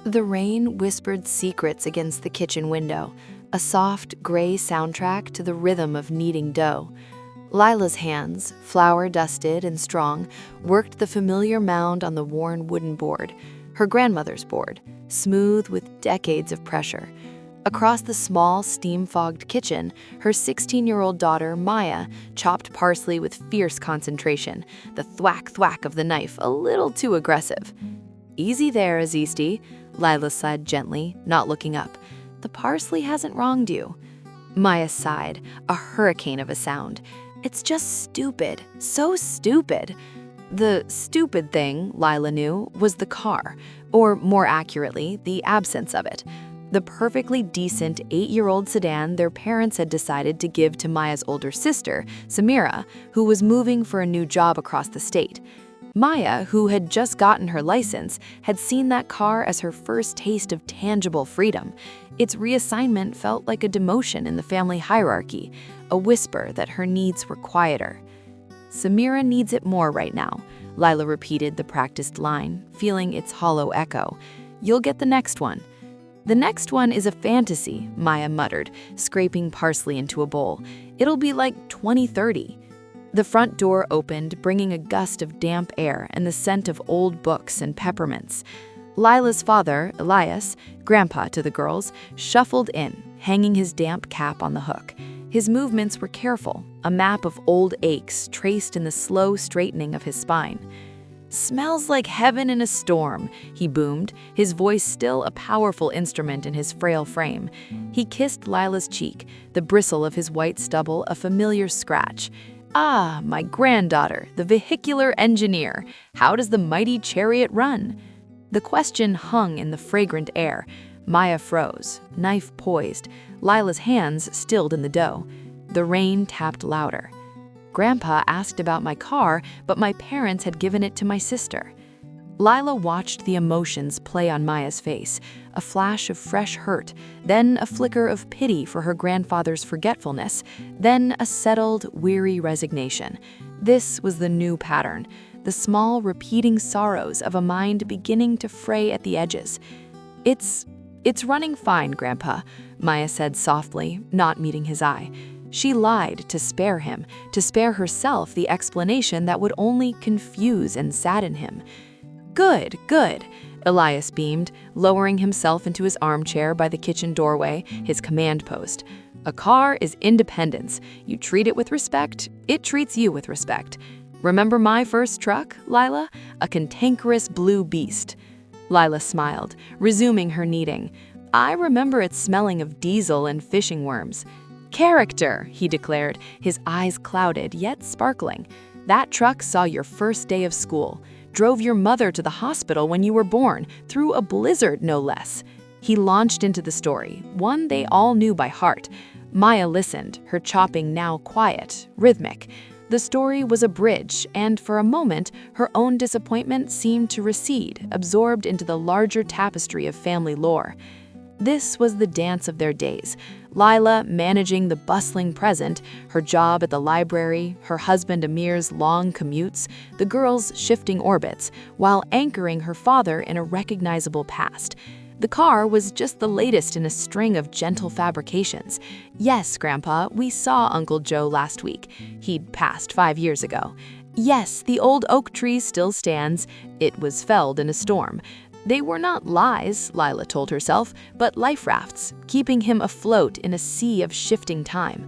The rain whispered secrets against the kitchen window, a soft, gray soundtrack to the rhythm of kneading dough. Lila's hands, flour-dusted and strong, worked the familiar mound on the worn wooden board, her grandmother's board, smooth with decades of pressure. Across the small, steam-fogged kitchen, her 16-year-old daughter, Maya, chopped parsley with fierce concentration, the thwack-thwack of the knife a little too aggressive. "Easy there, Azisti," Lila sighed gently, not looking up. "The parsley hasn't wronged you." Maya sighed, a hurricane of a sound. "It's just stupid, so stupid." The stupid thing, Lila knew, was the car, or more accurately, the absence of it. The perfectly decent 8-year-old sedan their parents had decided to give to Maya's older sister, Samira, who was moving for a new job across the state. Maya, who had just gotten her license, had seen that car as her first taste of tangible freedom. Its reassignment felt like a demotion in the family hierarchy, a whisper that her needs were quieter. "Samira needs it more right now," Lila repeated the practiced line, feeling its hollow echo. "You'll get the next one." "The next one is a fantasy," Maya muttered, scraping parsley into a bowl. "It'll be like 2030. The front door opened, bringing a gust of damp air and the scent of old books and peppermints. Lila's father, Elias, grandpa to the girls, shuffled in, hanging his damp cap on the hook. His movements were careful, a map of old aches traced in the slow straightening of his spine. "Smells like heaven in a storm," he boomed, his voice still a powerful instrument in his frail frame. He kissed Lila's cheek, the bristle of his white stubble a familiar scratch. "Ah, my granddaughter, the vehicular engineer. How does the mighty chariot run?" The question hung in the fragrant air. Maya froze, knife poised, Lila's hands stilled in the dough. The rain tapped louder. "Grandpa asked about my car, but my parents had given it to my sister." Lila watched the emotions play on Maya's face, a flash of fresh hurt, then a flicker of pity for her grandfather's forgetfulness, then a settled, weary resignation. This was the new pattern, the small, repeating sorrows of a mind beginning to fray at the edges. It's running fine, Grandpa," Maya said softly, not meeting his eye. She lied to spare him, to spare herself the explanation that would only confuse and sadden him. "Good, good," Elias beamed, lowering himself into his armchair by the kitchen doorway, his command post. "A car is independence. You treat it with respect, it treats you with respect. Remember my first truck, Lila? A cantankerous blue beast." Lila smiled, resuming her kneading. "I remember it smelling of diesel and fishing worms." "Character," he declared, his eyes clouded yet sparkling. "That truck saw your first day of school. Drove your mother to the hospital when you were born, through a blizzard no less." He launched into the story, one they all knew by heart. Maya listened, her chopping now quiet, rhythmic. The story was a bridge, and for a moment, her own disappointment seemed to recede, absorbed into the larger tapestry of family lore. This was the dance of their days. Lila managing the bustling present, her job at the library, her husband Amir's long commutes, the girls' shifting orbits, while anchoring her father in a recognizable past. The car was just the latest in a string of gentle fabrications. "Yes, Grandpa, we saw Uncle Joe last week. He'd passed 5 years ago. Yes, the old oak tree still stands. It was felled in a storm." They were not lies, Lila told herself, but life rafts, keeping him afloat in a sea of shifting time.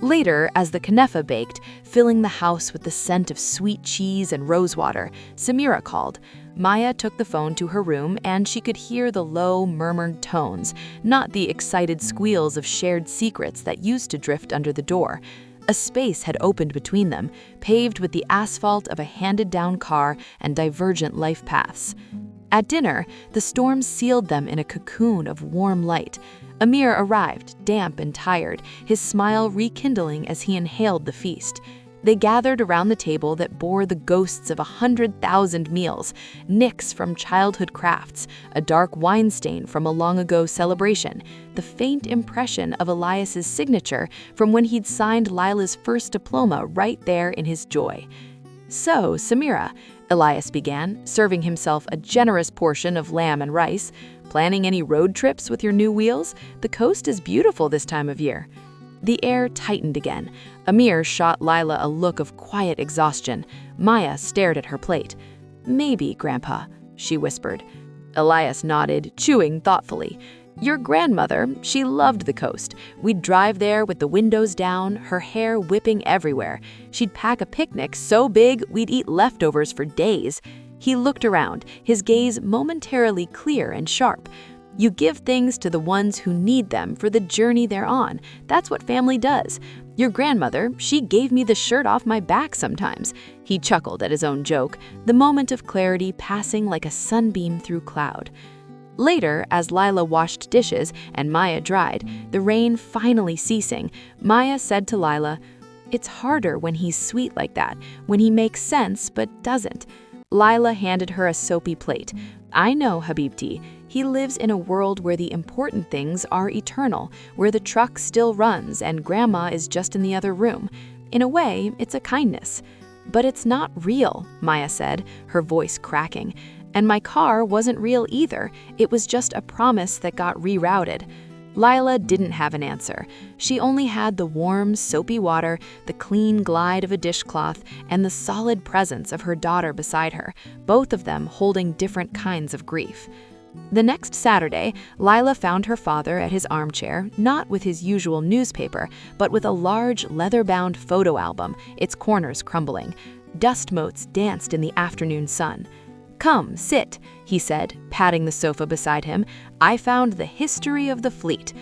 Later, as the kunefa baked, filling the house with the scent of sweet cheese and rosewater, Samira called. Maya took the phone to her room, and she could hear the low, murmured tones, not the excited squeals of shared secrets that used to drift under the door. A space had opened between them, paved with the asphalt of a handed-down car and divergent life paths. At dinner, the storm sealed them in a cocoon of warm light. Amir arrived, damp and tired, his smile rekindling as he inhaled the feast. They gathered around the table that bore the ghosts of 100,000 meals, nicks from childhood crafts, a dark wine stain from a long-ago celebration, the faint impression of Elias's signature from when he'd signed Lila's first diploma right there in his joy. "So, Samira," Elias began, serving himself a generous portion of lamb and rice, Planning any road trips with your new wheels? The coast is beautiful this time of year." The air tightened again. Amir shot Lila a look of quiet exhaustion. Maya stared at her plate. "Maybe, Grandpa," she whispered. Elias nodded, chewing thoughtfully. "Your grandmother, she loved the coast. We'd drive there with the windows down, her hair whipping everywhere. She'd pack a picnic so big we'd eat leftovers for days." He looked around, his gaze momentarily clear and sharp. "You give things to the ones who need them for the journey they're on. That's what family does. Your grandmother, she gave me the shirt off my back sometimes." He chuckled at his own joke, the moment of clarity passing like a sunbeam through cloud. Later, as Lila washed dishes and Maya dried, the rain finally ceasing, Maya said to Lila, "It's harder when he's sweet like that, when he makes sense but doesn't." Lila handed her a soapy plate. "I know, Habibti. He lives in a world where the important things are eternal, where the truck still runs and Grandma is just in the other room. In a way, it's a kindness." "But it's not real," Maya said, her voice cracking. "And my car wasn't real either. It was just a promise that got rerouted." Lila didn't have an answer. She only had the warm, soapy water, the clean glide of a dishcloth, and the solid presence of her daughter beside her, both of them holding different kinds of grief. The next Saturday, Lila found her father at his armchair, not with his usual newspaper, but with a large, leather-bound photo album, its corners crumbling. Dust motes danced in the afternoon sun. "Come, sit," he said, patting the sofa beside him. "I found the history of the fleet."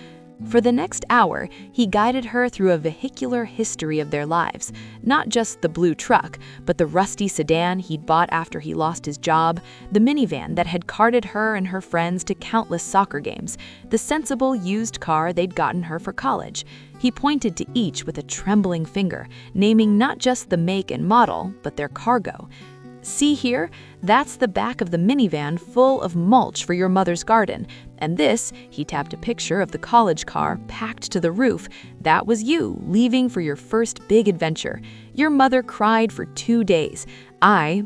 For the next hour, he guided her through a vehicular history of their lives. Not just the blue truck, but the rusty sedan he'd bought after he lost his job, the minivan that had carted her and her friends to countless soccer games, the sensible used car they'd gotten her for college. He pointed to each with a trembling finger, naming not just the make and model, but their cargo. "See here? That's the back of the minivan full of mulch for your mother's garden. And this," he tapped a picture of the college car packed to the roof, "that was you leaving for your first big adventure. Your mother cried for 2 days. I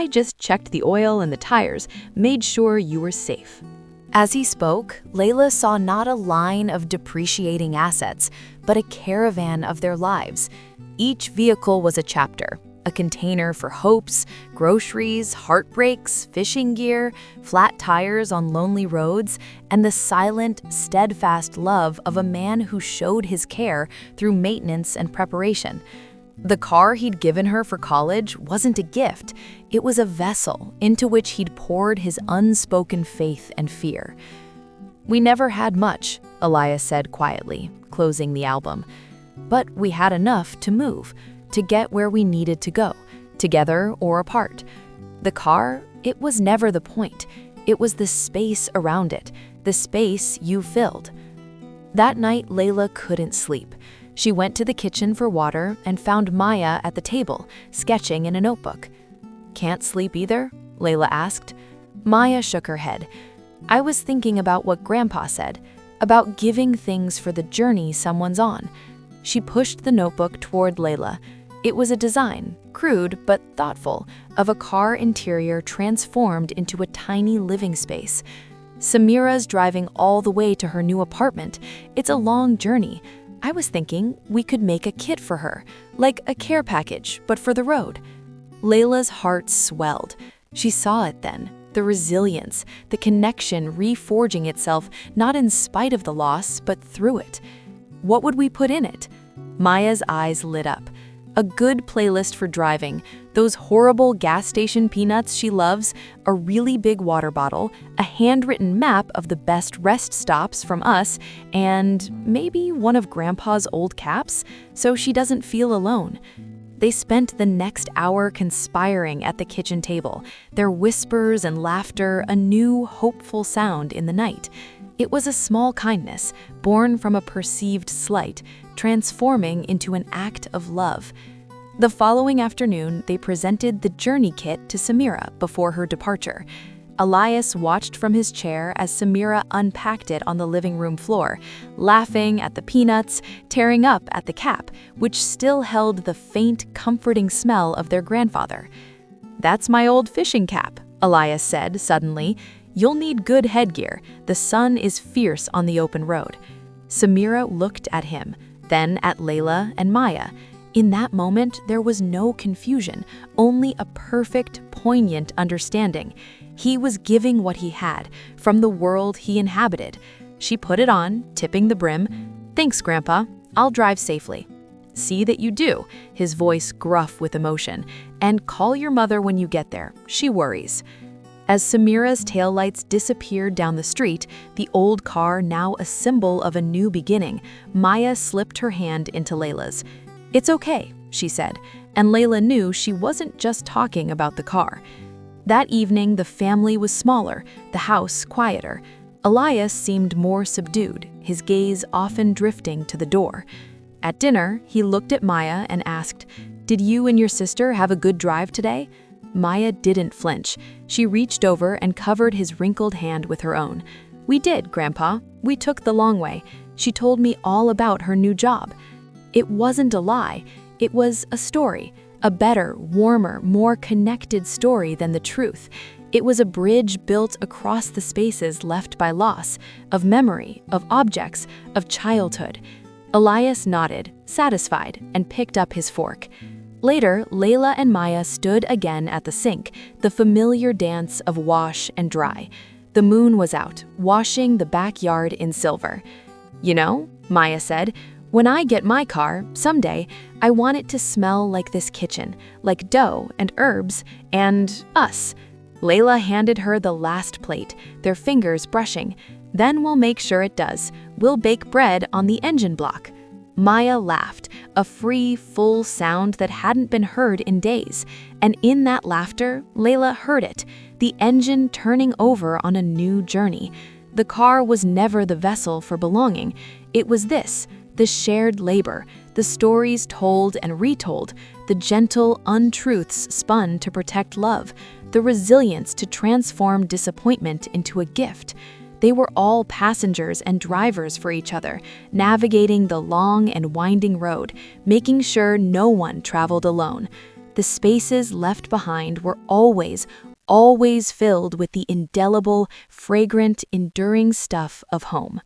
just checked the oil and the tires, made sure you were safe." As he spoke, Layla saw not a line of depreciating assets, but a caravan of their lives. Each vehicle was a chapter. A container for hopes, groceries, heartbreaks, fishing gear, flat tires on lonely roads, and the silent, steadfast love of a man who showed his care through maintenance and preparation. The car he'd given her for college wasn't a gift. It was a vessel into which he'd poured his unspoken faith and fear. "We never had much," Elias said quietly, closing the album. "But we had enough to move, to get where we needed to go, together or apart. The car, it was never the point. It was the space around it, the space you filled." That night, Layla couldn't sleep. She went to the kitchen for water and found Maya at the table, sketching in a notebook. "Can't sleep either?" Layla asked. Maya shook her head. "I was thinking about what Grandpa said, about giving things for the journey someone's on." She pushed the notebook toward Layla. It was a design, crude but thoughtful, of a car interior transformed into a tiny living space. "Samira's driving all the way to her new apartment. It's a long journey. I was thinking we could make a kit for her, like a care package, but for the road." Layla's heart swelled. She saw it then, the resilience, the connection reforging itself not in spite of the loss, but through it. "What would we put in it?" Maya's eyes lit up. A good playlist for driving, those horrible gas station peanuts she loves, a really big water bottle, a handwritten map of the best rest stops from us, and maybe one of Grandpa's old caps, so she doesn't feel alone. They spent the next hour conspiring at the kitchen table, their whispers and laughter a new, hopeful sound in the night. It was a small kindness, born from a perceived slight, transforming into an act of love. The following afternoon, they presented the journey kit to Samira before her departure. Elias watched from his chair as Samira unpacked it on the living room floor, laughing at the peanuts, tearing up at the cap, which still held the faint, comforting smell of their grandfather. "That's my old fishing cap," Elias said suddenly. You'll need good headgear. The sun is fierce on the open road." Samira looked at him, then at Layla and Maya. In that moment, there was no confusion, only a perfect, poignant understanding. He was giving what he had, from the world he inhabited. She put it on, tipping the brim. "Thanks, Grandpa. I'll drive safely." "See that you do," his voice gruff with emotion. "And call your mother when you get there. She worries." As Samira's taillights disappeared down the street, the old car now a symbol of a new beginning, Maya slipped her hand into Layla's. "It's okay," she said, and Layla knew she wasn't just talking about the car. That evening, the family was smaller, the house quieter. Elias seemed more subdued, his gaze often drifting to the door. At dinner, he looked at Maya and asked, "Did you and your sister have a good drive today?" Maya didn't flinch. She reached over and covered his wrinkled hand with her own. "We did, Grandpa. We took the long way. She told me all about her new job." It wasn't a lie. It was a story, a better, warmer, more connected story than the truth. It was a bridge built across the spaces left by loss, of memory, of objects, of childhood. Elias nodded, satisfied, and picked up his fork. Later, Layla and Maya stood again at the sink, the familiar dance of wash and dry. The moon was out, washing the backyard in silver. "You know," Maya said, "when I get my car, someday, I want it to smell like this kitchen, like dough and herbs and us." Layla handed her the last plate, their fingers brushing. "Then we'll make sure it does. We'll bake bread on the engine block." Maya laughed, a free, full sound that hadn't been heard in days. And in that laughter, Layla heard it, the engine turning over on a new journey. The car was never the vessel for belonging. It was this, the shared labor, the stories told and retold, the gentle untruths spun to protect love, the resilience to transform disappointment into a gift. They were all passengers and drivers for each other, navigating the long and winding road, making sure no one traveled alone. The spaces left behind were always filled with the indelible, fragrant, enduring stuff of home.